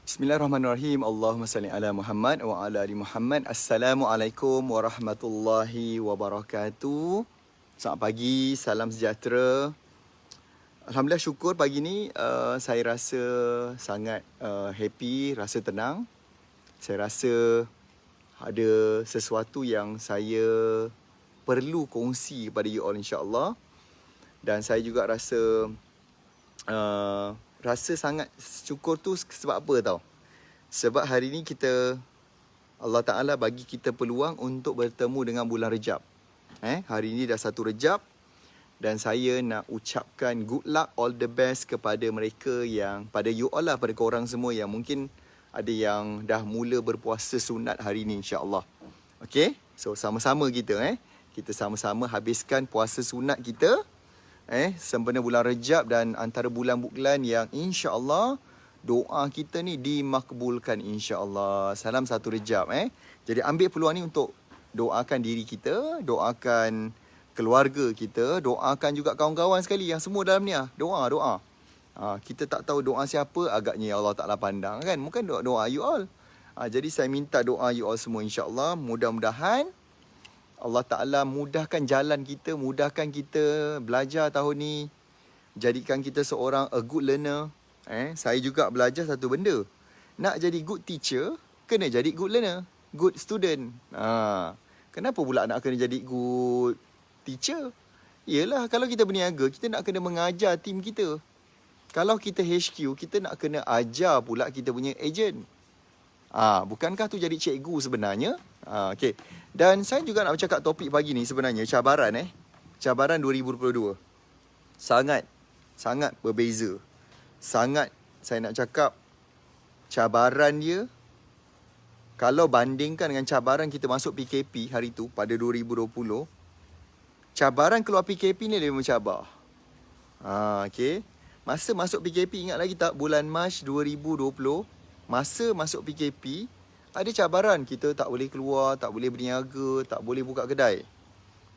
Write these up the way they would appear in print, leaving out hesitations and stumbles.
Bismillahirrahmanirrahim. Allahumma salli ala Muhammad wa ala ali Muhammad. Assalamualaikum warahmatullahi wabarakatuh. Selamat pagi, salam sejahtera. Alhamdulillah, syukur pagi ni saya rasa sangat happy, rasa tenang. Saya rasa ada sesuatu yang saya perlu kongsi kepada you all, insya-Allah. Dan saya juga rasa sangat syukur tu sebab apa tau? Sebab hari ni Allah Ta'ala bagi kita peluang untuk bertemu dengan bulan Rejab. Hari ni dah 1 Rejab. Dan saya nak ucapkan good luck, all the best kepada mereka yang, pada you all lah, pada korang semua yang mungkin ada yang dah mula berpuasa sunat hari ni, insya-Allah. Okay? So sama-sama kita sama-sama habiskan puasa sunat kita sempena bulan Rejab, dan antara bulan-bulan yang insya-Allah doa kita ni dimakbulkan, insya-Allah. Salam 1 Rejab. Jadi ambil peluang ni untuk doakan diri kita, doakan keluarga kita, doakan juga kawan-kawan sekali yang semua dalam ni doa. Kita tak tahu doa siapa, agaknya Allah Ta'ala pandang kan, bukan doa you all. Jadi saya minta doa you all semua, insya-Allah. Mudah-mudahan Allah Ta'ala mudahkan jalan kita, mudahkan kita belajar tahun ni, jadikan kita seorang a good learner. Saya juga belajar satu benda. Nak jadi good teacher, kena jadi good learner, good student. Kenapa pula nak kena jadi good teacher? Yelah, kalau kita berniaga, kita nak kena mengajar tim kita. Kalau kita HQ, kita nak kena ajar pula kita punya agent. Bukankah tu jadi cikgu sebenarnya? Okay. Dan saya juga nak bercakap topik pagi ni sebenarnya cabaran Cabaran 2022. Sangat berbeza. Sangat, saya nak cakap, cabaran dia, kalau bandingkan dengan cabaran kita masuk PKP hari tu pada 2020, cabaran keluar PKP ni lebih mencabar. Okay. Masa masuk PKP, ingat lagi tak, bulan Mac 2020, masa masuk PKP, ada cabaran. Kita tak boleh keluar, tak boleh berniaga, tak boleh buka kedai,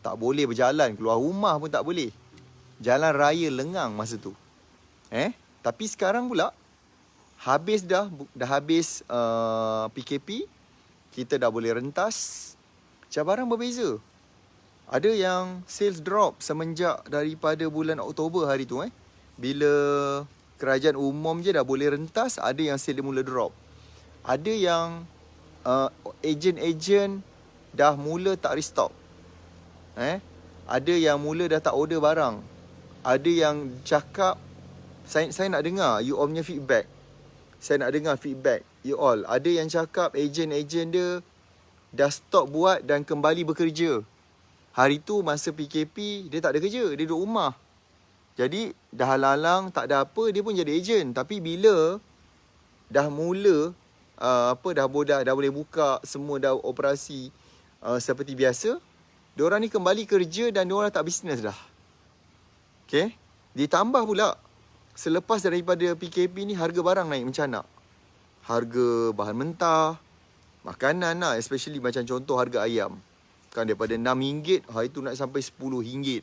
tak boleh berjalan, keluar rumah pun tak boleh. Jalan raya lengang masa tu. Tapi sekarang pula, habis PKP, kita dah boleh rentas. Cabaran berbeza. Ada yang sales drop semenjak daripada bulan Oktober hari tu. Bila kerajaan umum je dah boleh rentas, ada yang sale dia mula drop. Ada yang ejen-ejen dah mula tak restock. Ada yang mula dah tak order barang. Ada yang cakap, saya nak dengar you all punya feedback. Saya nak dengar feedback you all. Ada yang cakap ejen-ejen dia dah stop buat dan kembali bekerja. Hari tu masa PKP, dia tak ada kerja, dia duduk rumah. Jadi dah lalang, tak ada apa, dia pun jadi ejen. Tapi bila dah mula dah boleh buka, semua dah operasi seperti biasa, diorang ni kembali kerja dan diorang tak bisnes dah. Okay. Ditambah pula, selepas daripada PKP ni, harga barang naik mencanak. Harga bahan mentah, makanan lah, especially macam contoh harga ayam. Kan daripada RM6, hari tu naik sampai RM10.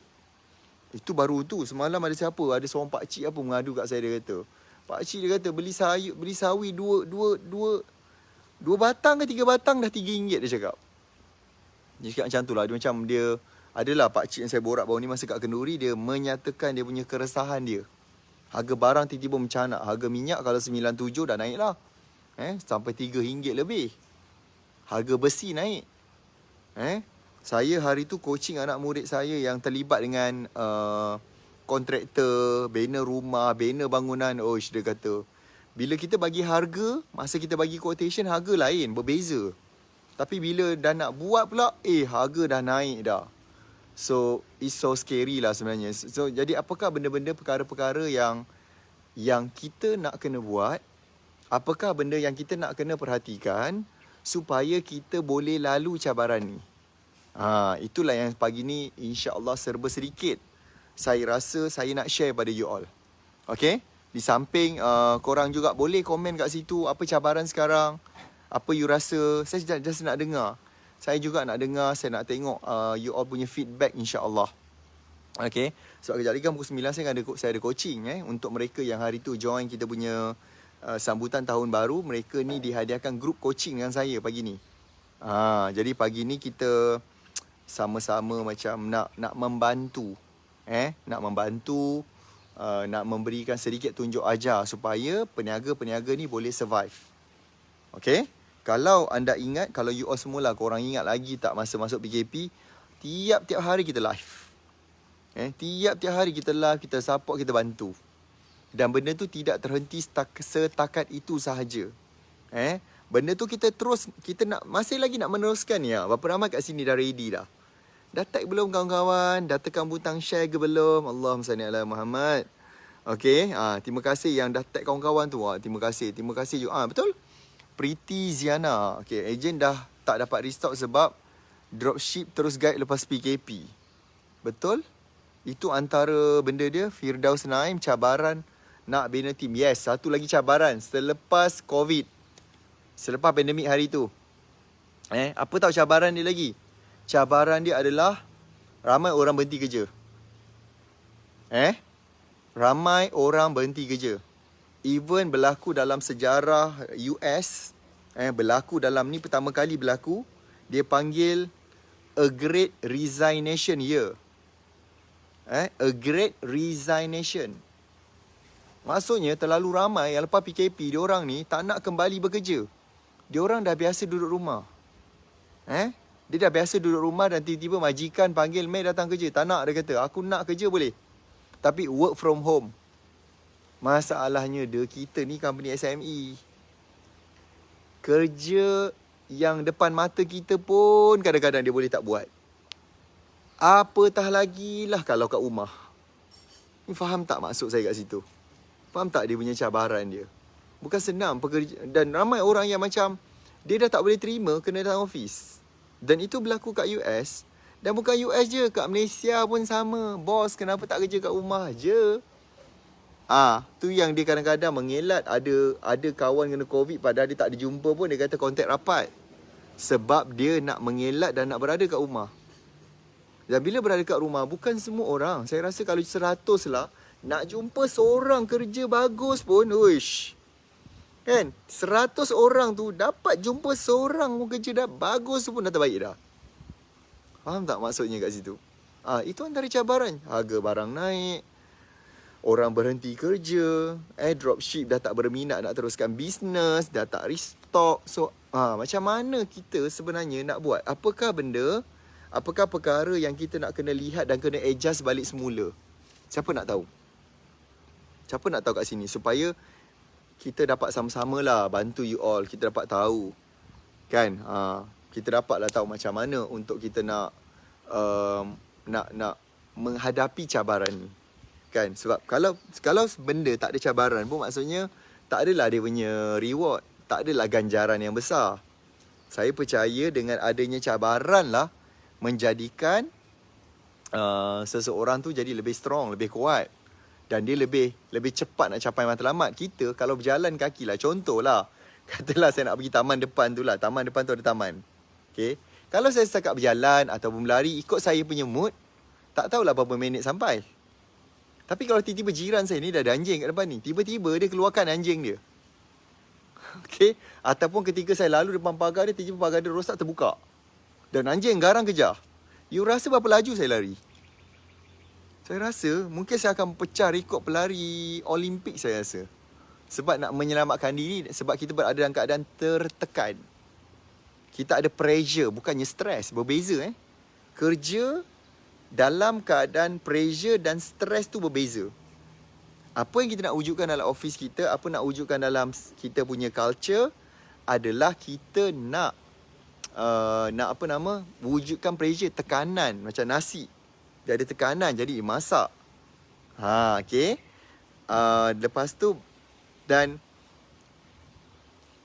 Itu baru tu. Semalam ada siapa? Ada seorang pakcik apa mengadu kat saya, dia kata, pakcik dia kata beli sawi dua batang ke 3 batang dah RM3, dia cakap. Dia cakap macam tu lah. Dia adalah pakcik yang saya borak baru ni masa kat Kenduri, dia menyatakan dia punya keresahan dia. Harga barang tiba-tiba mencanak. Harga minyak kalau 97 dah naik lah. Sampai RM3 lebih. Harga besi naik. Saya hari tu coaching anak murid saya yang terlibat dengan kontraktor, banner rumah, banner bangunan. Dia kata, bila kita bagi harga, masa kita bagi quotation, harga lain, berbeza. Tapi bila dah nak buat pula, harga dah naik dah. So, it's so scary lah sebenarnya. So, jadi apakah benda-benda, perkara-perkara yang kita nak kena buat? Apakah benda yang kita nak kena perhatikan supaya kita boleh lalu cabaran ni? Itulah yang pagi ni insya-Allah serba sedikit saya rasa saya nak share pada you all. Okay? Di samping korang juga boleh komen kat situ, apa cabaran sekarang, apa you rasa. Saya just nak dengar. Saya juga nak dengar, saya nak tengok you all punya feedback, insya-Allah. Okay. So kejap lagi kan pukul 9 saya ada coaching untuk mereka yang hari tu join kita punya sambutan tahun baru, mereka ni dihadiahkan grup coaching dengan saya pagi ni. Jadi pagi ni kita sama-sama macam nak membantu. Nak membantu, nak memberikan sedikit tunjuk ajar supaya peniaga-peniaga ni boleh survive. Okay? Kalau anda ingat, kalau you all semula korang ingat lagi tak masa masuk PKP, tiap-tiap hari kita live. Tiap-tiap hari kita live, kita support, kita bantu. Dan benda tu tidak terhenti setakat itu sahaja. Benda tu kita terus, kita masih lagi nak meneruskan ya. Berapa ramai kat sini dah ready dah? Dah tag belum kawan-kawan? Dah tekan butang share ke belum? Allahumma salli ala Muhammad. Okay, terima kasih yang dah tag kawan-kawan tu. Terima kasih juga. Betul? Pretty Ziana. Okay, ejen dah tak dapat restock sebab dropship terus guide lepas PKP. Betul? Itu antara benda dia. Firdaus Naim, cabaran nak bina tim. Yes, satu lagi cabaran selepas COVID. Selepas pandemik hari tu. Apa tahu cabaran dia lagi? Cabaran dia adalah ramai orang berhenti kerja. Ramai orang berhenti kerja. Even berlaku dalam sejarah US, berlaku dalam ni pertama kali berlaku, dia panggil a great resignation year. A great resignation. Maksudnya terlalu ramai yang lepas PKP, diorang ni tak nak kembali bekerja. Diorang dah biasa duduk rumah. Dia dah biasa duduk rumah dan tiba-tiba majikan panggil, "Mei datang kerja." Tak nak, dia kata. "Aku nak kerja boleh, tapi work from home." Masalahnya kita ni company SME. Kerja yang depan mata kita pun kadang-kadang dia boleh tak buat. Apatah lagi lah kalau kat rumah. Ni faham tak maksud saya kat situ? Faham tak dia punya cabaran dia? Bukan senang pekerja. Dan ramai orang yang macam dia dah tak boleh terima kena datang office. Dan itu berlaku kat US. Dan bukan US je, kat Malaysia pun sama. Bos kenapa tak kerja kat rumah je? Tu yang dia kadang-kadang mengelak. Ada kawan kena COVID padahal dia tak ada jumpa pun, dia kata kontak rapat. Sebab dia nak mengelak dan nak berada kat rumah. Dan bila berada kat rumah, bukan semua orang. Saya rasa kalau 100 lah, nak jumpa seorang kerja bagus pun, uish. Kan? 100 orang tu dapat jumpa seorang kerja dah bagus pun dah terbaik dah. Faham tak maksudnya kat situ? Itu antara cabaran. Harga barang naik. Orang berhenti kerja, dropship dah tak berminat nak teruskan bisnes, dah tak restock. So, macam mana kita sebenarnya nak buat? Apakah perkara yang kita nak kena lihat dan kena adjust balik semula? Siapa nak tahu? Siapa nak tahu kat sini? Supaya kita dapat sama-sama lah bantu you all. Kita dapat tahu. Kan? Kita dapatlah tahu macam mana untuk kita nak menghadapi cabaran ni. Kan? Sebab kalau benda tak ada cabaran pun maksudnya tak adalah dia punya reward, tak adalah ganjaran yang besar. Saya percaya dengan adanya cabaran lah menjadikan seseorang tu jadi lebih strong, lebih kuat, dan dia lebih cepat nak capai matlamat. Kita kalau berjalan kaki lah, contohlah, katalah saya nak pergi taman depan tu lah, taman depan tu ada taman. Okay? Kalau saya setakat berjalan ataupun berlari ikut saya punya mood, tak tahulah berapa minit sampai. Tapi kalau tiba-tiba jiran saya ni dah ada anjing kat depan ni, tiba-tiba dia keluarkan anjing dia. Okay? Ataupun ketika saya lalu depan pagar dia, tiba-tiba pagar dia rosak terbuka. Dan anjing garang kejar. You rasa berapa laju saya lari? Saya rasa mungkin saya akan pecah rekod pelari Olimpik saya rasa. Sebab nak menyelamatkan diri, sebab kita berada dalam keadaan tertekan. Kita ada pressure, bukannya stres. Berbeza Kerja dalam keadaan pressure dan stres tu berbeza. Apa yang kita nak wujudkan dalam office kita, apa nak wujudkan dalam kita punya culture adalah kita nak wujudkan pressure, tekanan macam nasi. Dia ada tekanan jadi dimasak. Okay. Lepas tu dan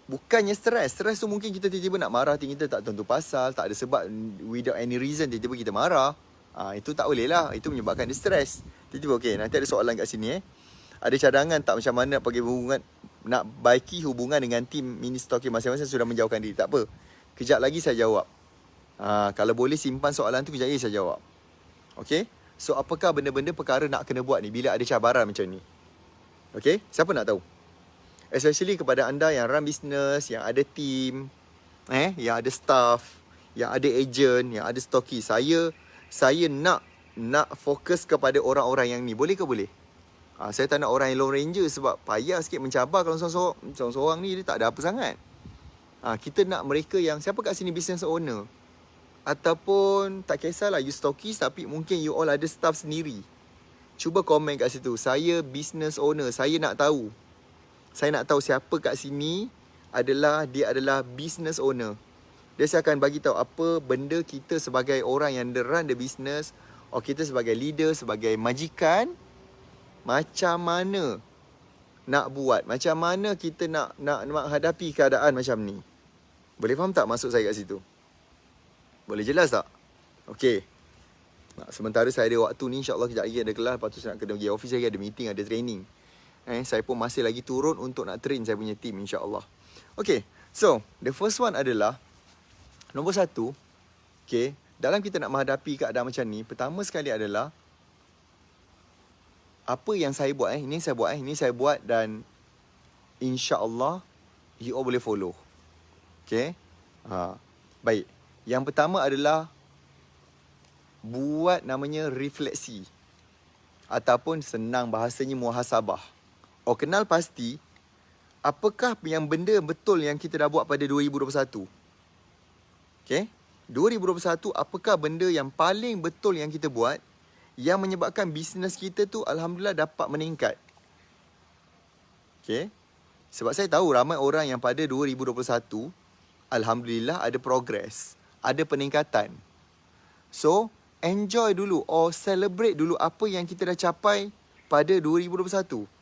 bukannya stres. Stres tu mungkin kita tiba-tiba nak marah, kita tak tentu pasal, tak ada sebab, without any reason tiba-tiba kita marah. Itu tak boleh lah. Itu menyebabkan dia stres. Tiba-tiba okay, nanti ada soalan kat sini Ada cadangan tak macam mana nak bagi hubungan, nak baiki hubungan dengan tim mini stocking masing-masing sudah menjauhkan diri? Tak apa, kejap lagi saya jawab. Kalau boleh simpan soalan tu, kejap lagi saya jawab. Okay. So apakah benda-benda perkara nak kena buat ni bila ada cabaran macam ni? Okay. Siapa nak tahu? Especially kepada anda yang run business, yang ada team, yang ada staff, yang ada agent, yang ada stokis. Saya nak fokus kepada orang-orang yang ni. Boleh ke boleh? Saya tak nak orang yang lone ranger sebab payah sikit mencabar kalau seorang-seorang ni dia tak ada apa sangat. Kita nak mereka yang siapa kat sini business owner. Ataupun tak kisahlah you stokis tapi mungkin you all ada staff sendiri. Cuba komen kat situ. Saya business owner. Saya nak tahu. Saya nak tahu siapa kat sini dia adalah business owner. Saya akan bagi tahu apa benda kita sebagai orang yang run the business, atau kita sebagai leader, sebagai majikan, macam mana nak buat, macam mana kita nak hadapi keadaan macam ni. Boleh faham tak maksud saya kat situ? Boleh jelas tak? Okey. Sementara saya ada waktu ni, insyaAllah kejap lagi ada kelas. Lepas tu saya nak kena pergi office lagi, ada meeting, ada training. Saya pun masih lagi turun untuk nak train saya punya team, insyaAllah. Okay, so the first one adalah nombor 1. Okay, dalam kita nak menghadapi keadaan macam ni, pertama sekali adalah apa yang saya buat, ini saya buat dan insyaAllah you all boleh follow. Okay, baik. Yang pertama adalah buat namanya refleksi, ataupun senang bahasanya muhasabah. Kenal pasti apakah yang benda betul yang kita dah buat pada 2021. Okay, 2021 apakah benda yang paling betul yang kita buat yang menyebabkan bisnes kita tu alhamdulillah dapat meningkat. Okay, sebab saya tahu ramai orang yang pada 2021 alhamdulillah ada progress, ada peningkatan. So, enjoy dulu or celebrate dulu apa yang kita dah capai pada 2021.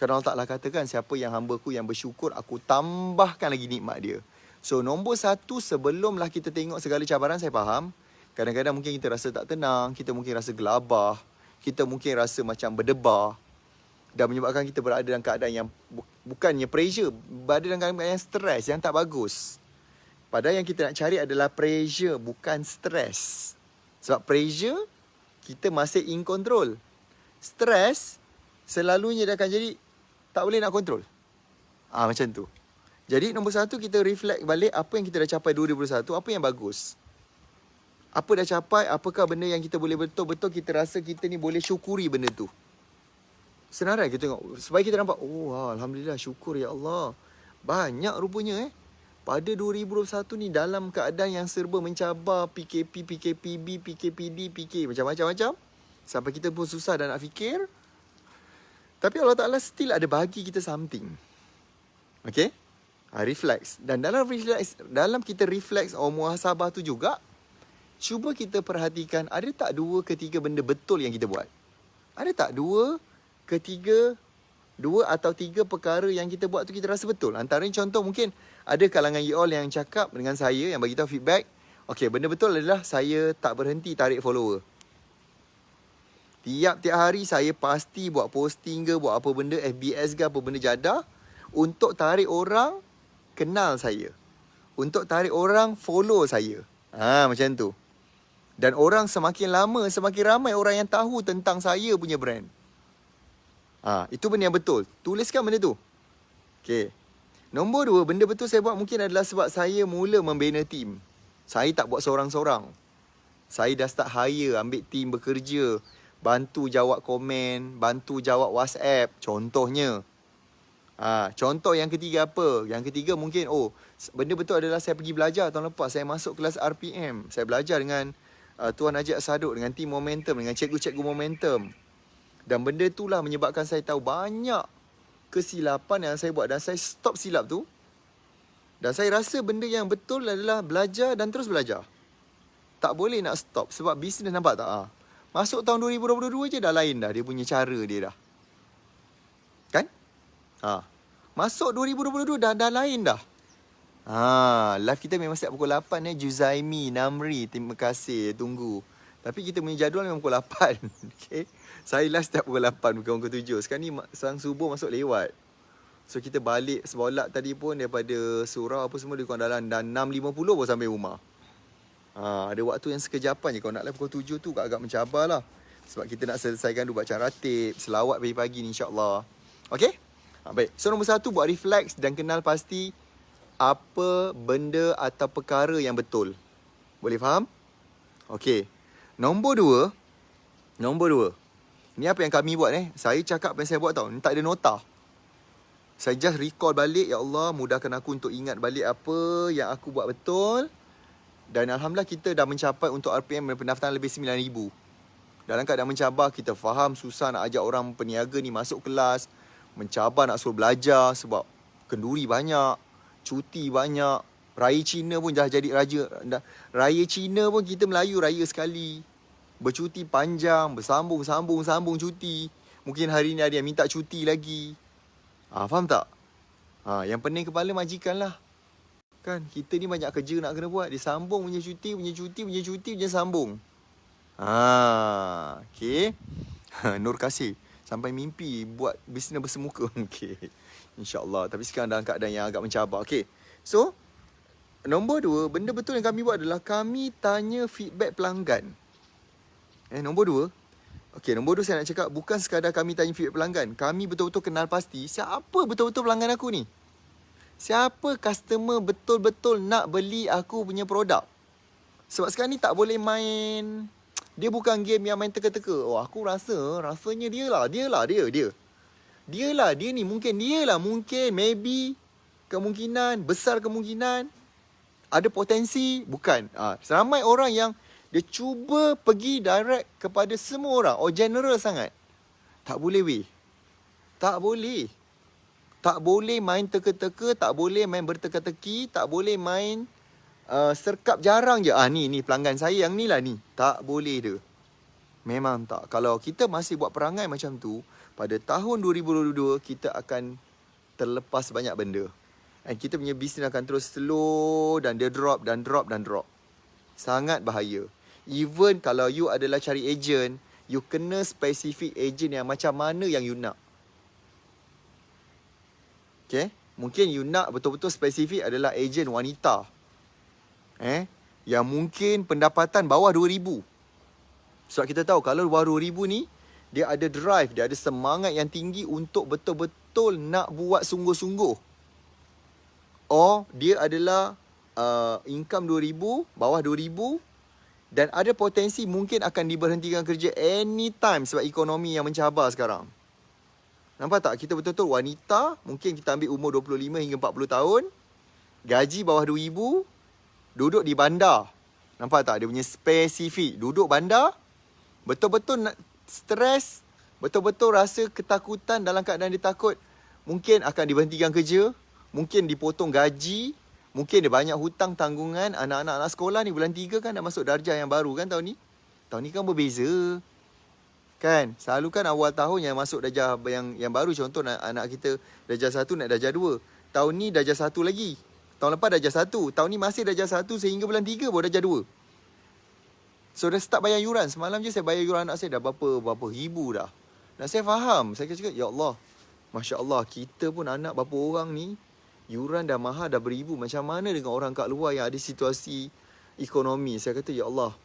Kerana Allah Ta'ala katakan, siapa yang hamba-Ku yang bersyukur, aku tambahkan lagi nikmat dia. So, nombor 1, sebelumlah kita tengok segala cabaran, saya faham. Kadang-kadang mungkin kita rasa tak tenang, kita mungkin rasa gelabah, kita mungkin rasa macam berdebar. Dan menyebabkan kita berada dalam keadaan yang bukannya pressure, berada dalam keadaan yang stres, yang tak bagus. Padahal yang kita nak cari adalah pressure, bukan stres. Sebab pressure, kita masih in control. Stres, selalunya dia akan jadi tak boleh nak control. Macam tu. Jadi nombor 1, kita reflect balik apa yang kita dah capai 2021, apa yang bagus. Apa dah capai, apakah benda yang kita boleh betul-betul kita rasa kita ni boleh syukuri benda tu. Senarai kita tengok. Supaya kita nampak, alhamdulillah, syukur ya Allah. Banyak rupanya pada 2021 ni dalam keadaan yang serba mencabar, PKP, PKPB, PKPD, PK, macam-macam. Sampai kita pun susah dah nak fikir. Tapi Allah Ta'ala still ada bagi kita something. Okay? Reflex. Dan dalam kita reflex atau muhasabah tu juga, cuba kita perhatikan ada tak 2 ke 3 benda betul yang kita buat. Ada tak 2 atau 3 perkara yang kita buat tu kita rasa betul. Antaranya contoh mungkin ada kalangan you all yang cakap dengan saya, yang bagi tahu feedback. Okay, benda betul adalah saya tak berhenti tarik follower. Tiap-tiap hari saya pasti buat posting ke, buat apa benda, FBS ke, apa benda jadah, untuk tarik orang kenal saya. Untuk tarik orang follow saya. Macam tu. Dan orang semakin lama, semakin ramai orang yang tahu tentang saya punya brand. Itu benda yang betul. Tuliskan benda tu. Okay. Nombor 2, benda betul saya buat mungkin adalah sebab saya mula membina team. Saya tak buat seorang-seorang. Saya dah start hire, ambil team bekerja, bantu jawab komen, bantu jawab WhatsApp, contohnya. Contoh yang ketiga apa? Yang ketiga mungkin, benda betul adalah saya pergi belajar tahun lepas. Saya masuk kelas RPM. Saya belajar dengan Tuan Haji Asaduk, dengan team Momentum, dengan cikgu-cikgu Momentum. Dan benda itulah menyebabkan saya tahu banyak kesilapan yang saya buat. Dan saya stop silap tu. Dan saya rasa benda yang betul adalah belajar dan terus belajar. Tak boleh nak stop. Sebab bisnes nampak tak? Masuk tahun 2022 je dah lain dah. Dia punya cara dia dah. Kan? Masuk 2022 dah lain dah. Live kita memang setiap pukul 8 Juzaimi, Namri, terima kasih, tunggu. Tapi kita punya jadual memang pukul 8. Okay? Saya live setiap pukul 8, bukan pukul 7. Sekarang ni sang subuh masuk lewat. So kita balik solat tadi pun daripada surau apa semua di dalam, dan 6.50 baru sampai rumah. Ada waktu yang sekejapan je. Kalau nak live pukul 7 tu agak mencabar lah. Sebab kita nak selesaikan dulu bacaan ratib, selawat pagi-pagi ni insyaAllah. Okay? Baik. So nombor 1, buat refleks dan kenal pasti apa benda atau perkara yang betul. Boleh faham? Okey. Nombor 2. Ni apa yang kami buat Saya cakap apa yang saya buat tau. Ni tak ada nota. Saya just recall balik, ya Allah, mudahkan aku untuk ingat balik apa yang aku buat betul. Dan Alhamdulillah kita dah mencapai untuk RPM pendaftaran lebih 9,000. Dalam keadaan mencabar, kita faham susah nak ajak orang peniaga ni masuk kelas. Mencabar nak suruh belajar sebab kenduri banyak, cuti banyak. Raya Cina pun dah jadi raja. Raya Cina pun kita Melayu raya sekali. Bercuti panjang, bersambung cuti. Mungkin hari ni ada yang minta cuti lagi. Faham tak? Yang pening kepala majikan lah. Kan, kita ni banyak kerja nak kena buat. Dia sambung punya cuti, sambung. Okay. Nur kasih. Sampai mimpi buat bisnes bersemuka. Okay. InsyaAllah. Tapi sekarang dalam keadaan yang agak mencabar. Okay. So, nombor 2, benda betul yang kami buat adalah kami tanya feedback pelanggan. Nombor 2. Okey, nombor 2 saya nak cakap bukan sekadar kami tanya feedback pelanggan. Kami betul-betul kenal pasti siapa betul-betul pelanggan aku ni. Siapa customer betul-betul nak beli aku punya produk. Sebab sekarang ni tak boleh main. Dia bukan game yang main teka-teka. Aku rasanya dia ni mungkin maybe kemungkinan, besar kemungkinan, ada potensi, bukan. Seramai orang yang dia cuba pergi direct kepada semua orang. General sangat. Tak boleh weh. Tak boleh. Tak boleh main teka-teka. Tak boleh main berteka-teki. Tak boleh main serkap jarang je. Ni pelanggan saya yang ni lah ni. Tak boleh dia. Memang tak. Kalau kita masih buat perangai macam tu, pada tahun 2022, kita akan terlepas banyak benda. Dan kita punya bisnes akan terus slow dan dia drop. Sangat bahaya. Even kalau you adalah cari agent, you kena spesifik agent yang macam mana yang you nak. Okay? Mungkin you nak betul-betul spesifik adalah agent wanita. Yang mungkin pendapatan bawah 2,000. Sebab kita tahu kalau bawah 2,000 ni, dia ada drive, dia ada semangat yang tinggi untuk betul-betul nak buat sungguh-sungguh. Dia adalah income 2,000, bawah 2,000. Dan ada potensi mungkin akan diberhentikan kerja anytime sebab ekonomi yang mencabar sekarang. Nampak tak? Kita betul-betul wanita, mungkin kita ambil umur 25 hingga 40 tahun. Gaji bawah 2,000, duduk di bandar. Nampak tak? Dia punya spesifik. Duduk bandar, betul-betul nak stres, betul-betul rasa ketakutan dalam keadaan dia takut. Mungkin akan diberhentikan kerja, mungkin dipotong gaji. Mungkin dia banyak hutang tanggungan. Anak-anak sekolah ni bulan 3 kan dah masuk darjah yang baru kan tahun ni. Tahun ni kan berbeza. Kan? Selalu kan awal tahun yang masuk darjah yang baru. Contoh anak kita darjah 1 naik darjah 2. Tahun ni darjah 1 lagi. Tahun lepas darjah 1. Tahun ni masih darjah 1 sehingga bulan 3 baru darjah 2. So dah start bayar yuran. Semalam je saya bayar yuran anak saya dah berapa ribu dah. Dan saya faham. Saya cakap, ya Allah. Masya Allah, kita pun anak berapa orang ni. Yuran dah mahal, dah beribu. Macam mana dengan orang kat luar yang ada situasi ekonomi? Saya kata, ya Allah.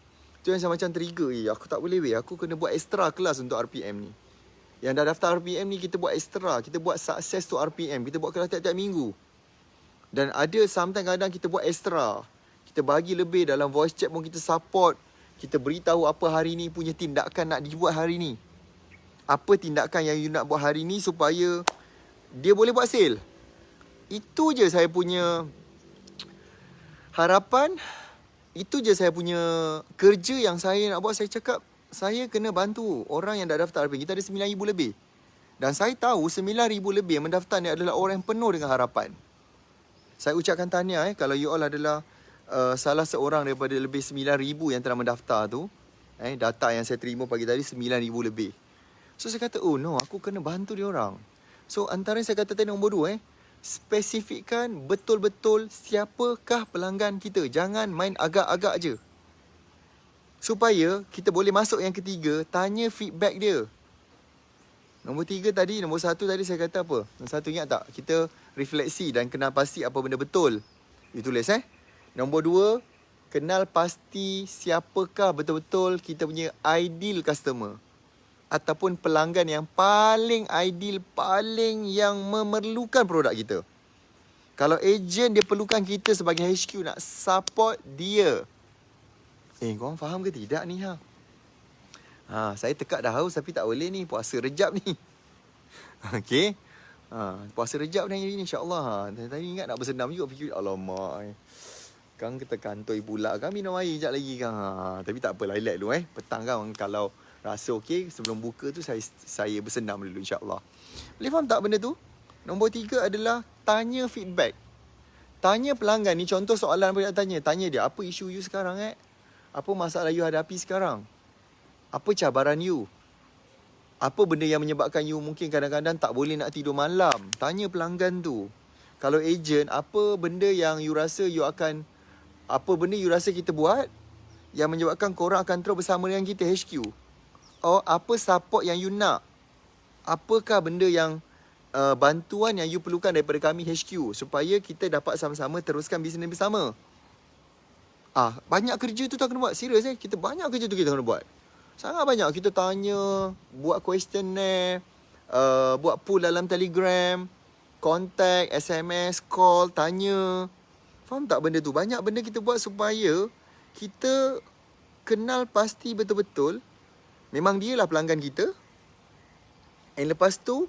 Tu yang saya macam trigger. Aku tak boleh Aku kena buat extra kelas untuk RPM ni. Yang dah daftar RPM ni, kita buat extra. Kita buat sukses tu RPM. Kita buat kelas tiap-tiap minggu. Dan ada sometimes kadang kita buat extra. Kita bagi lebih dalam voice chat pun kita support. Kita beritahu apa hari ni punya tindakan nak dibuat hari ni. Apa tindakan yang you nak buat hari ni supaya dia boleh buat sale. Itu je saya punya harapan. Itu je saya punya kerja yang saya nak buat. Saya cakap, saya kena bantu orang yang dah daftar RPM. Kita ada 9,000 lebih. Dan saya tahu 9,000 lebih yang mendaftar ni adalah orang yang penuh dengan harapan. Saya ucapkan tahniah kalau you all adalah salah seorang daripada lebih 9,000 yang telah mendaftar tu. Data yang saya terima pagi tadi 9,000 lebih. So saya kata, aku kena bantu dia orang. So antara saya kata tadi nombor 2, spesifikkan betul-betul siapakah pelanggan kita. Jangan main agak-agak je. Supaya kita boleh masuk yang ketiga, tanya feedback dia. Nombor 3 tadi, nombor 1 tadi saya kata apa? Nombor 1 ingat tak? Kita refleksi dan kenal pasti apa benda betul. You tulis Nombor 2, kenal pasti siapakah betul-betul kita punya ideal customer. ataupun pelanggan yang paling ideal, paling yang memerlukan produk kita. Kalau ejen dia perlukan kita sebagai HQ nak support dia. Korang faham ke tidak ni ha? Saya tekak dah haus tapi tak boleh ni, puasa Rejab ni. Okey. Puasa Rejab ni hari ni insya-Allah. Tadi ingat nak bersenam juga, fikir alamak. Kang kita kantoi pula kan, minum air sekejap lagi kan. Tapi tak apa, relax dulu Petang kan kalau rasa okey, sebelum buka tu saya bersenam dulu insya-Allah. Boleh faham tak benda tu? Nombor 3 adalah tanya feedback. Tanya pelanggan ni, contoh soalan apa nak tanya. Tanya dia, apa isu you sekarang Apa masalah you hadapi sekarang? Apa cabaran you? Apa benda yang menyebabkan you mungkin kadang-kadang tak boleh nak tidur malam? Tanya pelanggan tu. Kalau ejen, apa benda yang you rasa kita buat yang menyebabkan korang akan terus bersama dengan kita HQ? Apa support yang you nak? Apakah benda yang bantuan yang you perlukan daripada kami HQ supaya kita dapat sama-sama teruskan bisnes bersama? Banyak kerja tu tak kena buat. Serius kita banyak kerja tu kita kena buat. Sangat banyak. Kita tanya, buat questionnaire, buat poll dalam Telegram, contact, SMS, call, tanya. Faham tak benda tu? Banyak benda kita buat supaya kita kenal pasti betul-betul memang dia lah pelanggan kita. And lepas tu,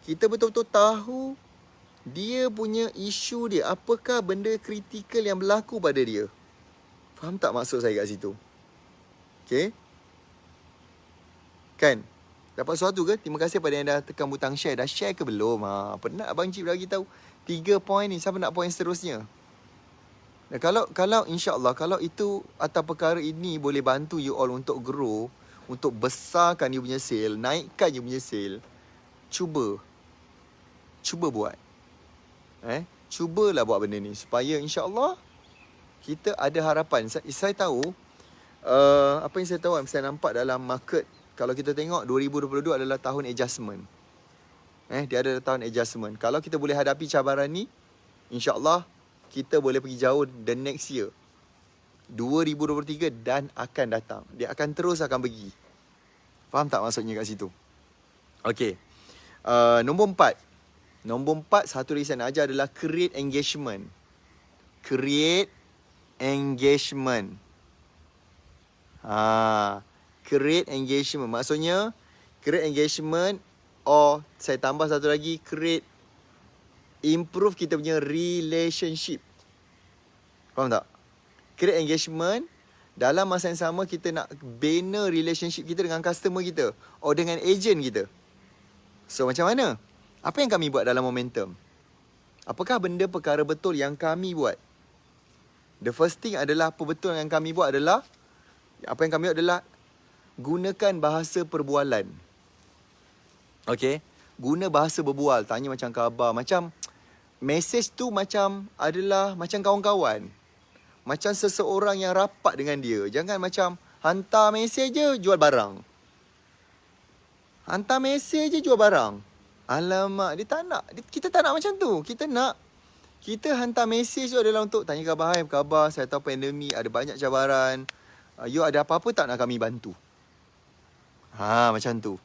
kita betul-betul tahu dia punya isu dia. Apakah benda kritikal yang berlaku pada dia. Faham tak maksud saya kat situ? Okay? Kan? Dapat sesuatu ke? Terima kasih pada yang dah tekan butang share. Dah share ke belum? Penat Abang Cip bagi tahu 3 poin ni. Siapa nak poin seterusnya? Dan kalau insya-Allah kalau itu atau perkara ini boleh bantu you all untuk grow, untuk besarkan you punya sale, naikkan you punya sale, cuba buat. Cubalah buat benda ni supaya insya-Allah kita ada harapan. Saya tahu apa yang saya tahu, saya nampak dalam market, kalau kita tengok 2022 adalah tahun adjustment. Dia adalah tahun adjustment. Kalau kita boleh hadapi cabaran ni, insya-Allah kita boleh pergi jauh the next year. 2023 dan akan datang. Dia akan pergi. Faham tak maksudnya kat situ? Okey. Nombor 4. Nombor 4, satu lagi saya nak ajar adalah create engagement. Create engagement. Create engagement. Maksudnya, create engagement saya tambah satu lagi, improve kita punya relationship. Faham tak? Create engagement. Dalam masa yang sama kita nak bina relationship kita dengan customer kita, dengan agent kita. So macam mana? Apa yang kami buat dalam momentum? Apakah benda perkara betul yang kami buat? The first thing adalah apa betul yang kami buat adalah, apa yang kami buat adalah gunakan bahasa perbualan. Okay? Guna bahasa berbual. Tanya macam khabar. Macam message tu macam adalah macam kawan-kawan. Macam seseorang yang rapat dengan dia. Jangan macam hantar mesej je jual barang. Hantar mesej je jual barang. Alamak, dia tak nak. Kita tak nak macam tu. Kita hantar mesej tu adalah untuk tanya khabar. Hai, apa khabar? Saya tahu pandemik, ada banyak cabaran. You ada apa-apa tak nak kami bantu? Macam tu.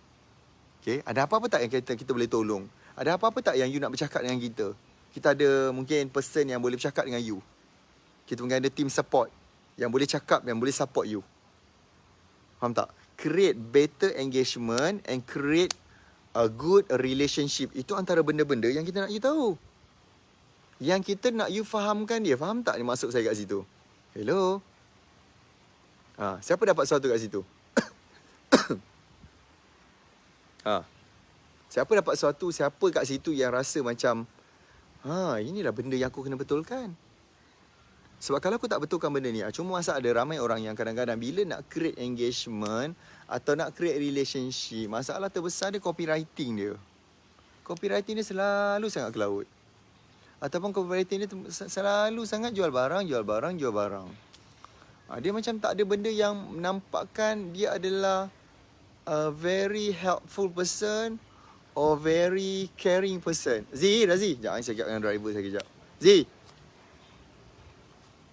Okay? Ada apa-apa tak yang kita boleh tolong? Ada apa-apa tak yang you nak bercakap dengan kita? Kita ada mungkin person yang boleh bercakap dengan you. Kita mungkin ada team support yang boleh cakap, yang boleh support you. Faham tak? Create better engagement and create a good relationship. Itu antara benda-benda yang kita nak you tahu. Yang kita nak you fahamkan dia. Faham tak ni maksud saya kat situ? Hello? Siapa dapat sesuatu kat situ? Siapa dapat sesuatu? Siapa kat situ yang rasa macam inilah benda yang aku kena betulkan. Sebab kalau aku tak betulkan benda ni, cuma masa ada ramai orang yang kadang-kadang bila nak create engagement atau nak create relationship, masalah terbesar dia copywriting dia. Copywriting dia selalu sangat ke laut. Ataupun copywriting dia selalu sangat jual barang. Dia macam tak ada benda yang menampakkan dia adalah a very helpful person or very caring person. Razi, jangan saya cakap dengan driver saya kejap.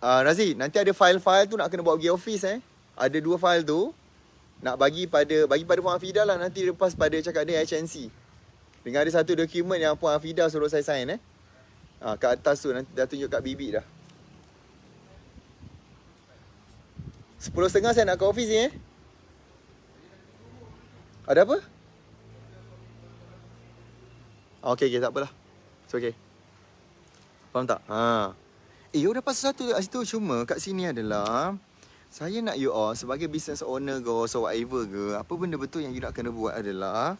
Razi, nanti ada file-file tu nak kena bawa pergi office Ada 2 file tu. Nak bagi pada Puan Hafidah lah, nanti lepas pada cakap dia HNC. Dengan ada satu dokumen yang Puan Hafidah suruh saya sign kat atas tu nanti dah tunjuk kat bibik dah. 10.30 saya nak ke office ni Ada apa? Okay, tak apalah. It's okay. Faham tak? You dapat sesuatu kat situ. Cuma kat sini adalah saya nak you all sebagai business owner ke, so whatever ke, apa benda betul yang you nak kena buat adalah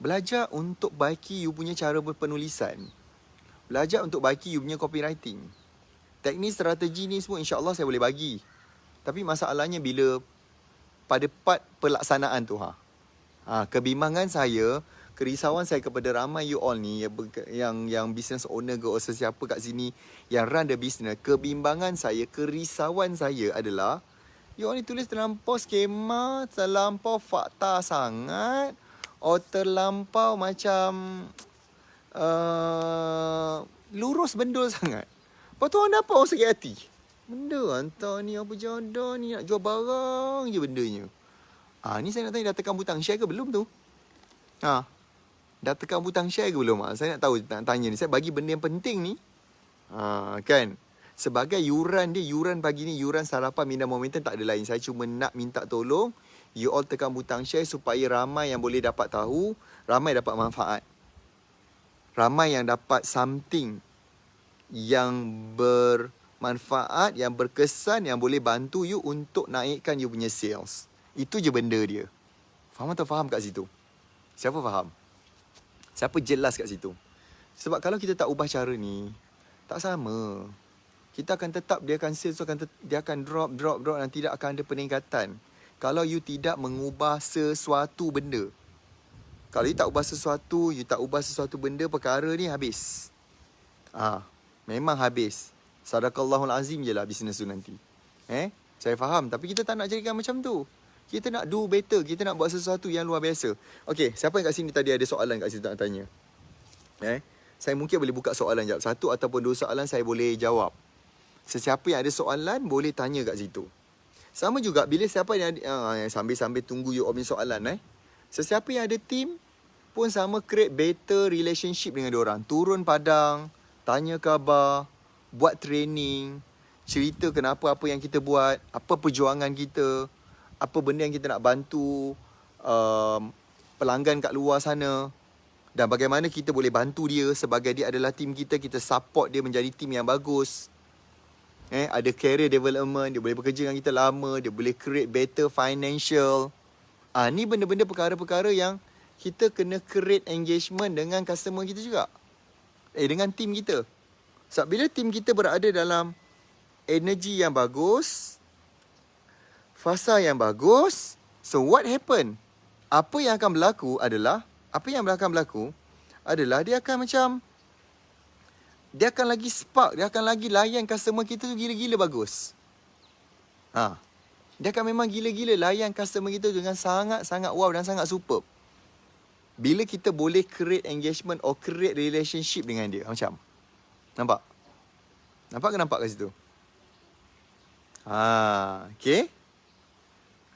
belajar untuk baiki you punya cara berpenulisan. Belajar untuk baiki you punya copywriting. Teknik strategi ni semua insya-Allah saya boleh bagi. Tapi masalahnya bila pada part pelaksanaan tu kebimbangan saya, kerisauan saya kepada ramai you all ni yang business owner ke atau sesiapa kat sini yang run the business, kebimbangan saya, kerisauan saya adalah you all ni tulis terlampau skema, terlampau fakta sangat, terlampau macam lurus bendul sangat. Lepas tu orang dapat orang sakit hati. Benda hantar ni apa jodoh ni, nak jual barang je bendanya. Ni saya nak tanya, dah tekan butang share ke belum tu? Dah tekan butang share ke belum? Saya nak tahu, nak tanya ni. Saya bagi benda yang penting ni. Kan? Sebagai yuran dia, yuran pagi ni, yuran sarapan minda momentum, tak ada lain. Saya cuma nak minta tolong you all tekan butang share supaya ramai yang boleh dapat tahu, ramai dapat manfaat. Ramai yang dapat something yang bermanfaat, yang berkesan, yang boleh bantu you untuk naikkan you punya sales. Itu je benda dia. Faham atau faham kat situ? Siapa faham? Siapa jelas kat situ? Sebab kalau kita tak ubah cara ni, tak sama. Kita akan tetap, dia akan sales, dia akan drop dan tidak akan ada peningkatan. Kalau you tidak mengubah sesuatu benda. Kalau you tak ubah sesuatu, you tak ubah sesuatu benda, perkara ni habis. Memang habis. Sadaqallahul azim je lah bisnes tu nanti. Saya faham. Tapi kita tak nak jadikan macam tu. Kita nak do better. Kita nak buat sesuatu yang luar biasa. Okay, siapa yang kat sini tadi ada soalan kat situ nak tanya? Saya mungkin boleh buka soalan jawab. 1 ataupun 2 soalan saya boleh jawab. Sesiapa yang ada soalan boleh tanya kat situ. Sama juga bila siapa yang ada, sambil-sambil tunggu you all punya soalan. Sesiapa yang ada team pun sama, create better relationship dengan diorang. Turun padang, tanya khabar, buat training, cerita kenapa apa yang kita buat, apa perjuangan kita, apa benda yang kita nak bantu pelanggan kat luar sana, dan bagaimana kita boleh bantu dia sebagai dia adalah tim kita, kita support dia menjadi tim yang bagus. Ada career development, dia boleh bekerja dengan kita lama, dia boleh create better financial. Ni benda-benda perkara-perkara yang kita kena create engagement dengan customer kita juga. Dengan tim kita. Sebab bila tim kita berada dalam energi yang bagus, fasa yang bagus, so what happen? Apa yang akan berlaku adalah dia akan macam, dia akan lagi spark, dia akan lagi layan customer kita tu gila-gila bagus. Dia akan memang gila-gila layan customer kita dengan sangat-sangat wow dan sangat superb. Bila kita boleh create engagement or create relationship dengan dia. Macam, nampak? Nampak ke nampak kat situ? Okay.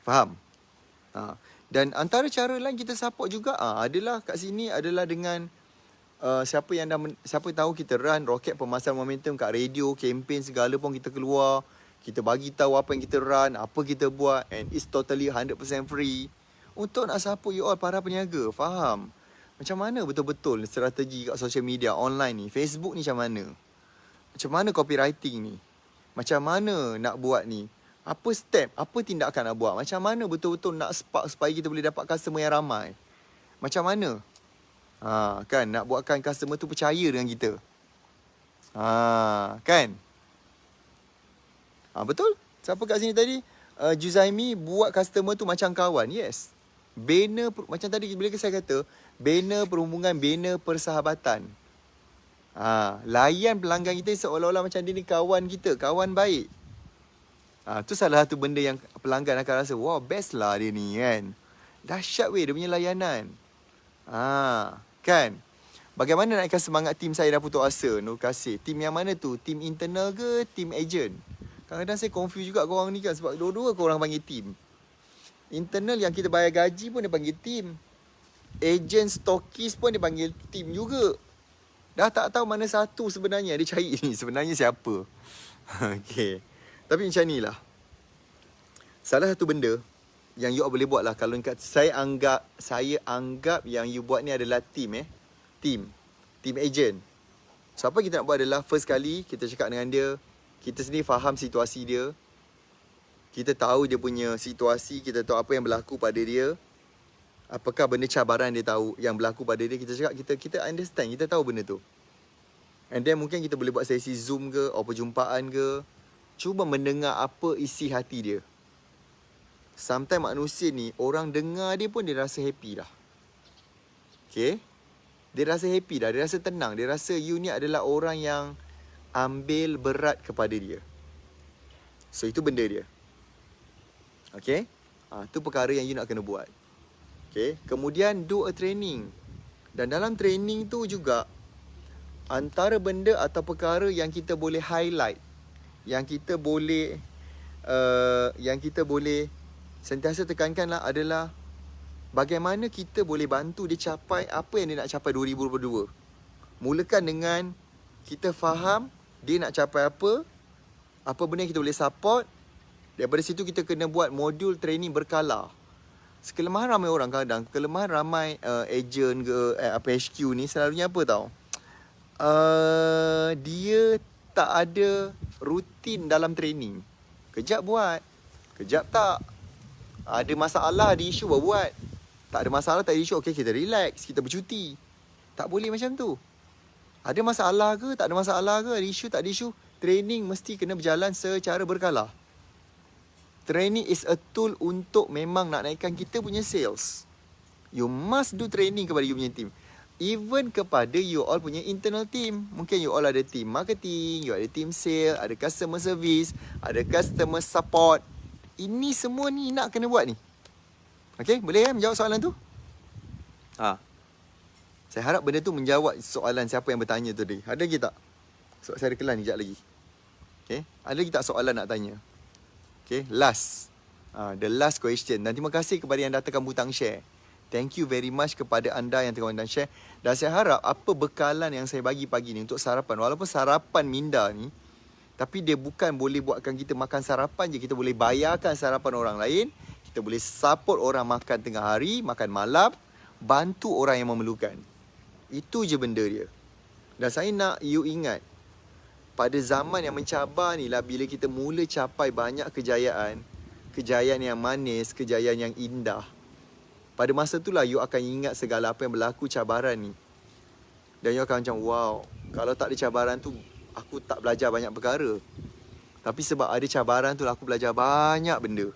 Faham? Dan antara cara lain kita support juga adalah kat sini adalah dengan siapa tahu kita run roket pemasaran momentum kat radio, campaign segala pun kita keluar. Kita bagi tahu apa yang kita run, apa kita buat, and it's totally 100% free. Untuk nak support you all para peniaga. Faham? Macam mana betul-betul strategi kat social media online ni, Facebook ni macam mana? Macam mana copywriting ni? Macam mana nak buat ni? Apa step, apa tindakan nak buat? Macam mana betul-betul nak spark supaya kita boleh dapat customer yang ramai? Macam mana? Kan, nak buatkan customer tu percaya dengan kita. Kan? Betul? Siapa kat sini tadi? Juzaimi buat customer tu macam kawan. Yes. Banner, macam tadi bila saya kata, banner perhubungan, banner persahabatan. Layan pelanggan kita seolah-olah macam dia ni kawan kita, kawan baik. Tu salah satu benda yang pelanggan akan rasa, wow, best lah dia ni kan. Dahsyat weh dia punya layanan. Kan? Bagaimana naikkan semangat tim saya dah putus asa? Nur kasih. Tim yang mana tu? Tim internal ke tim agent? Kadang-kadang saya confuse juga korang ni kan, sebab dua-dua korang panggil tim. Internal yang kita bayar gaji pun dia panggil team. Agent stokis pun dia panggil team juga. Dah tak tahu mana satu sebenarnya. Dia cari ni sebenarnya siapa. Okay. Tapi macam ni lah. Salah satu benda yang you all boleh buat lah. Kalau saya anggap yang you buat ni adalah team Team agent. So apa kita nak buat adalah first kali kita cakap dengan dia. Kita sendiri faham situasi dia. Kita tahu dia punya situasi. Kita tahu apa yang berlaku pada dia. Apakah benda cabaran dia tahu yang berlaku pada dia. Kita cakap kita understand. Kita tahu benda tu. And then mungkin kita boleh buat sesi Zoom ke, atau perjumpaan ke. Cuba mendengar apa isi hati dia. Sometimes manusia ni, orang dengar dia pun dia rasa happy dah. Okay? Dia rasa happy dah, dia rasa tenang. Dia rasa you ni adalah orang yang ambil berat kepada dia. So itu benda dia. Okay? Itu perkara yang you nak kena buat. Okay? Kemudian do a training. Dan dalam training tu juga, antara benda atau perkara yang kita boleh highlight, yang kita boleh sentiasa tekankanlah adalah bagaimana kita boleh bantu dia capai apa yang dia nak capai 2022. Mulakan dengan kita faham dia nak capai apa benda yang kita boleh support. Daripada situ kita kena buat modul training berkala. Kelemahan ramai orang kadang, kelemahan ramai agent ke HQ ni selalunya apa tau? Dia tak ada rutin dalam training. Kejap buat, kejap tak. Ada masalah, ada isu baru buat. Tak ada masalah, tak ada isu, okey kita relax, kita bercuti. Tak boleh macam tu. Ada masalah ke, tak ada masalah ke, ada isu, tak ada isu. Training mesti kena berjalan secara berkala. Training is a tool untuk memang nak naikkan kita punya sales. You must do training kepada you punya team. Even kepada you all punya internal team. Mungkin you all ada team marketing, you ada team sales, ada customer service, ada customer support. Ini semua ni nak kena buat ni. Okay, boleh kan menjawab soalan tu? Saya harap benda tu menjawab soalan siapa yang bertanya tu tadi. Ada lagi tak? Sebab saya ada kelas ni sekejap lagi. Okay, ada lagi tak soalan nak tanya? Okay, last. The last question. Dan terima kasih kepada yang datangkan butang share. Thank you very much kepada anda yang tengah butang share. Dan saya harap apa bekalan yang saya bagi pagi ni untuk sarapan. Walaupun sarapan minda ni, tapi dia bukan boleh buatkan kita makan sarapan je. Kita boleh bayarkan sarapan orang lain. Kita boleh support orang makan tengah hari, makan malam. Bantu orang yang memerlukan. Itu je benda dia. Dan saya nak you ingat, pada zaman yang mencabar ni lah, bila kita mula capai banyak kejayaan. Kejayaan yang manis, kejayaan yang indah. Pada masa itulah you akan ingat segala apa yang berlaku cabaran ni. Dan you akan macam, wow, kalau tak ada cabaran tu, aku tak belajar banyak perkara. Tapi sebab ada cabaran tu, aku belajar banyak benda.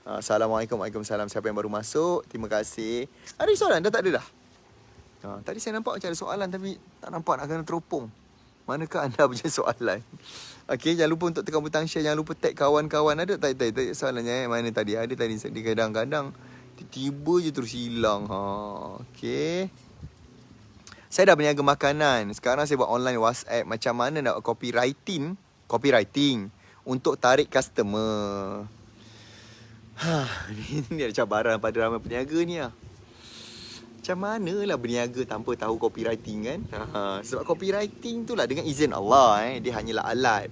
Assalamualaikum, waalaikumsalam. Siapa yang baru masuk, terima kasih. Ada soalan? Dah tak ada dah? Tadi saya nampak macam ada soalan, tapi tak nampak nak kena teropong. Manakah anda punya soalan? Okay, jangan lupa untuk tekan butang share. Jangan lupa tag kawan-kawan. Ada tak soalannya? Mana tadi? Ada tadi. Kadang-kadang tiba-tiba je terus hilang. Okay. Saya dah berniaga makanan. Sekarang saya buat online WhatsApp. Macam mana nak copywriting untuk tarik customer. Ini ada cabaran pada ramai peniaga ni lah. Macam manalah berniaga tanpa tahu copywriting kan? Sebab copywriting tu lah dengan izin Allah. Dia hanyalah alat.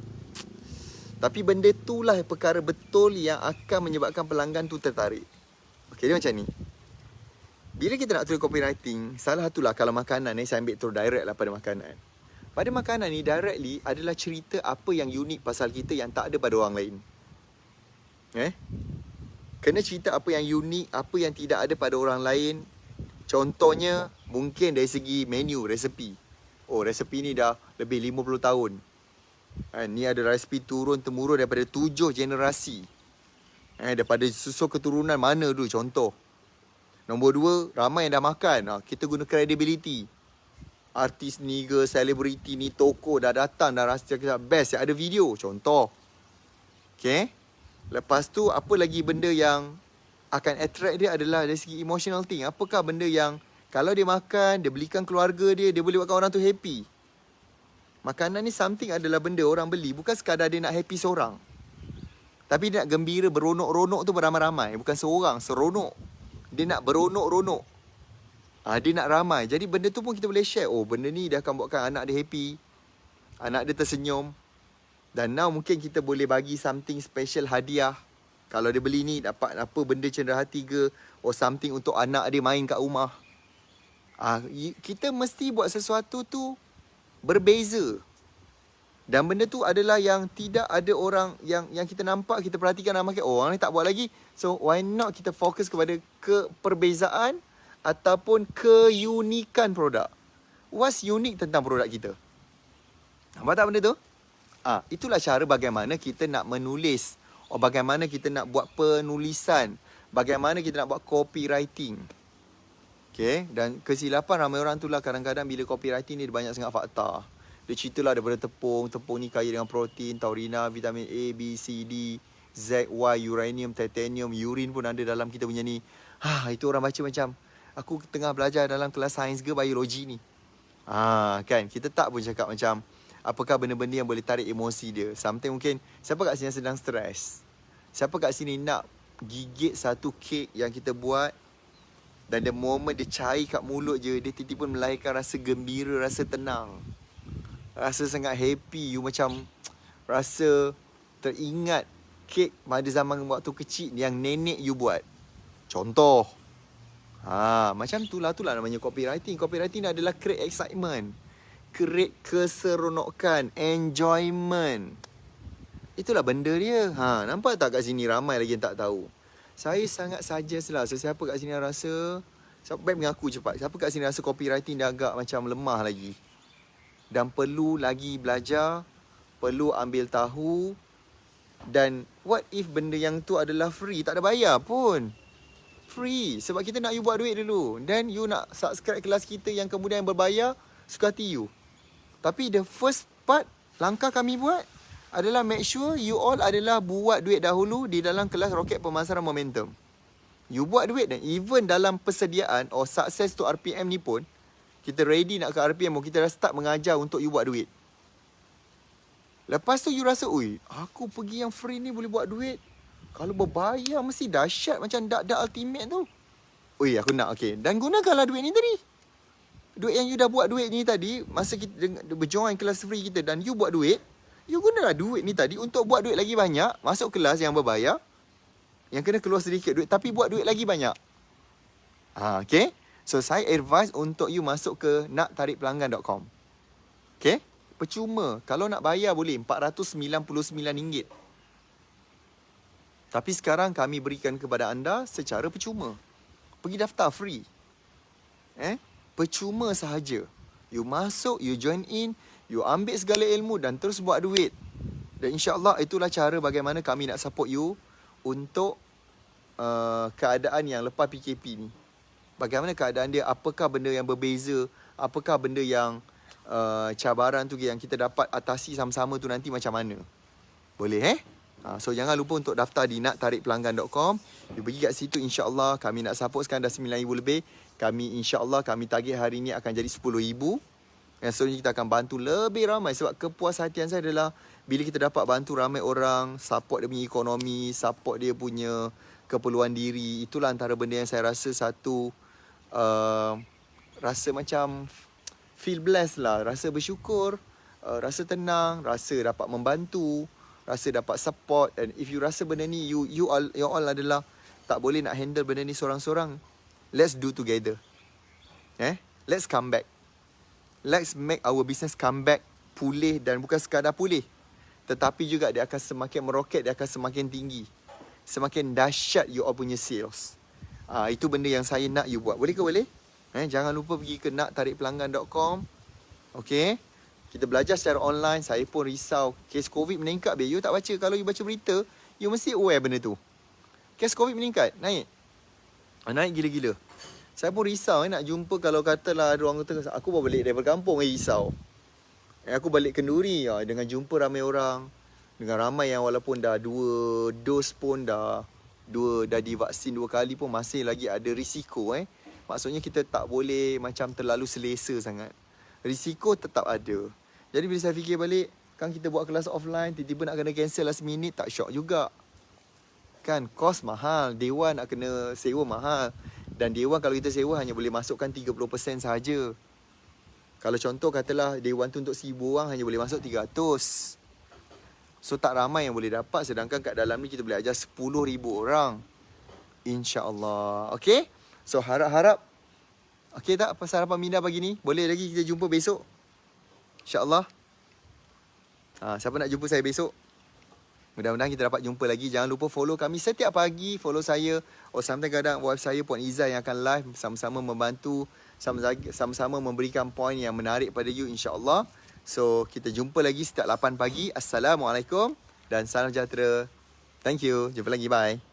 Tapi benda tu lah perkara betul yang akan menyebabkan pelanggan tu tertarik. Okay, dia macam ni. Bila kita nak tulis copywriting, salah satulah kalau makanan ni saya ambil terus direct lah pada makanan. Pada makanan ni directly adalah cerita apa yang unik pasal kita yang tak ada pada orang lain. Kena cerita apa yang unik, apa yang tidak ada pada orang lain. Contohnya mungkin dari segi menu, resepi. Oh, resepi ni dah lebih 50 tahun. Ni ada resepi turun-temurun daripada 7 generasi. Daripada susul keturunan mana dulu contoh. Nombor 2, ramai yang dah makan. Kita guna credibility. Artis ni ke, selebriti ni, toko dah datang, dah rasa best, ada video. Contoh. Okay. Lepas tu, apa lagi benda yang akan attract dia adalah dari segi emotional thing. Apakah benda yang kalau dia makan, dia belikan keluarga dia, dia boleh buatkan orang tu happy. Makanan ni something adalah benda orang beli. Bukan sekadar dia nak happy seorang. Tapi dia nak gembira, beronok-ronok tu beramai-ramai. Bukan seorang, seronok. Dia nak beronok-ronok. Dia nak ramai. Jadi benda tu pun kita boleh share. Oh, benda ni dia akan buatkan anak dia happy. Anak dia tersenyum. Dan now mungkin kita boleh bagi something special hadiah. Kalau dia beli ni, dapat apa benda cenderah hati ke. Or something untuk anak dia main kat rumah. Kita mesti buat sesuatu tu berbeza. Dan benda tu adalah yang tidak ada orang yang kita nampak, kita perhatikan dalam market. Oh, orang ni tak buat lagi. So, why not kita fokus kepada keperbezaan ataupun keunikan produk. What's unique tentang produk kita? Nampak tak benda tu? Itulah cara bagaimana kita nak menulis. Bagaimana kita nak buat penulisan. Bagaimana kita nak buat copywriting. Okay? Dan kesilapan ramai orang tu lah kadang-kadang bila copywriting ni dia banyak sangat fakta. Dia ceritalah daripada tepung. Tepung ni kaya dengan protein, taurina, vitamin A, B, C, D, Z, Y, uranium, titanium, urine pun ada dalam kita punya ni. Itu orang baca macam, aku tengah belajar dalam kelas sains ke biologi ni. Kan? Kita tak pun cakap macam, apakah benda-benda yang boleh tarik emosi dia. Sometimes mungkin, siapa kat sini yang sedang stres? Siapa kat sini nak gigit satu kek yang kita buat, dan the moment dia cair kat mulut je, dia tiba-tiba melahirkan rasa gembira, rasa tenang. Rasa sangat happy. You macam rasa teringat kek pada zaman waktu kecil yang nenek you buat. Contoh. Macam itulah namanya copywriting. Copywriting adalah create excitement. Create keseronokan. Enjoyment. Itulah benda dia. Nampak tak kat sini ramai lagi yang tak tahu. Saya sangat suggest lah. Siapa kat sini yang rasa, baik mengaku cepat. Siapa kat sini rasa copywriting dia agak macam lemah lagi. Dan perlu lagi belajar, perlu ambil tahu. Dan what if benda yang tu adalah free, tak ada bayar pun. Free, sebab kita nak you buat duit dulu. Dan you nak subscribe kelas kita yang kemudian berbayar, suka hati you. Tapi the first part, langkah kami buat adalah make sure you all adalah buat duit dahulu di dalam kelas Roket Pemasaran Momentum. You buat duit dan even dalam persediaan or success to RPM ni pun, kita ready nak ke RPM, kita dah start mengajar untuk you buat duit. Lepas tu you rasa, aku pergi yang free ni boleh buat duit. Kalau berbayar mesti dahsyat macam dak-dak ultimate tu. Aku nak, okay. Dan gunakanlah duit ni tadi. Duit yang you dah buat duit ni tadi, masa kita berjoin kelas free kita dan you buat duit, you gunalah duit ni tadi untuk buat duit lagi banyak, masuk kelas yang berbayar, yang kena keluar sedikit duit, tapi buat duit lagi banyak. Okay? So, saya advise untuk you masuk ke naktarikpelanggan.com. Okay? Percuma. Kalau nak bayar boleh, RM499. Tapi sekarang kami berikan kepada anda secara percuma. Pergi daftar free. Percuma sahaja. You masuk, you join in, you ambil segala ilmu dan terus buat duit. Dan insyaAllah itulah cara bagaimana kami nak support you untuk keadaan yang lepas PKP ni. Bagaimana keadaan dia, apakah benda yang berbeza, apakah benda yang cabaran tu yang kita dapat atasi sama-sama tu nanti macam mana. Boleh So jangan lupa untuk daftar di naktarikpelanggan.com. You pergi kat situ, insyaAllah kami nak support sekarang dah 9,000 lebih. Kami insyaAllah kami target hari ni akan jadi 10,000. Yang seterusnya kita akan bantu lebih ramai. Sebab kepuashatian saya adalah bila kita dapat bantu ramai orang, support dia punya ekonomi, support dia punya keperluan diri. Itulah antara benda yang saya rasa satu rasa macam feel blessed lah. Rasa bersyukur, rasa tenang, rasa dapat membantu, rasa dapat support. And if you rasa benda ni you all adalah tak boleh nak handle benda ni seorang-seorang, let's do together. Let's come back. Let's make our business come back, pulih, dan bukan sekadar pulih, tetapi juga dia akan semakin meroket, dia akan semakin tinggi. Semakin dahsyat you all punya sales. Itu benda yang saya nak you buat. Boleh ke boleh? Jangan lupa pergi ke naktarikpelanggan.com. Okay. Kita belajar secara online. Saya pun risau. Kes COVID meningkat. You tak baca. Kalau you baca berita, you mesti aware benda tu. Kes COVID meningkat. Naik. Naik gila-gila. Saya pun risau nak jumpa. Kalau katalah ada orang kata, aku baru balik daripada kampung, risau. Aku balik kenduri dengan jumpa ramai orang. Dengan ramai yang walaupun dah 2 dos pun dah divaksin 2 kali pun masih lagi ada risiko. Maksudnya kita tak boleh macam terlalu selesa sangat. Risiko tetap ada. Jadi bila saya fikir balik, kan kita buat kelas offline, tiba-tiba nak kena cancel last minute, tak shock juga. Kan kos mahal, dewan nak kena sewa mahal. Dan dewan kalau kita sewa hanya boleh masukkan 30% sahaja. Kalau contoh katalah dewan tu untuk 1,000 orang hanya boleh masuk 300. So tak ramai yang boleh dapat, sedangkan kat dalam ni kita boleh ajar 10,000 orang. InsyaAllah. Okay? So harap-harap okay tak pasal harapan minda pagi ni? Boleh lagi kita jumpa besok? InsyaAllah. Siapa nak jumpa saya besok? Mudah-mudahan kita dapat jumpa lagi. Jangan lupa follow kami setiap pagi. Follow saya. Sometimes kadang wife saya Puan Izzah yang akan live. Sama-sama membantu. Sama-sama memberikan poin yang menarik pada you, insyaAllah. So kita jumpa lagi setiap 8 pagi. Assalamualaikum dan salam sejahtera. Thank you. Jumpa lagi. Bye.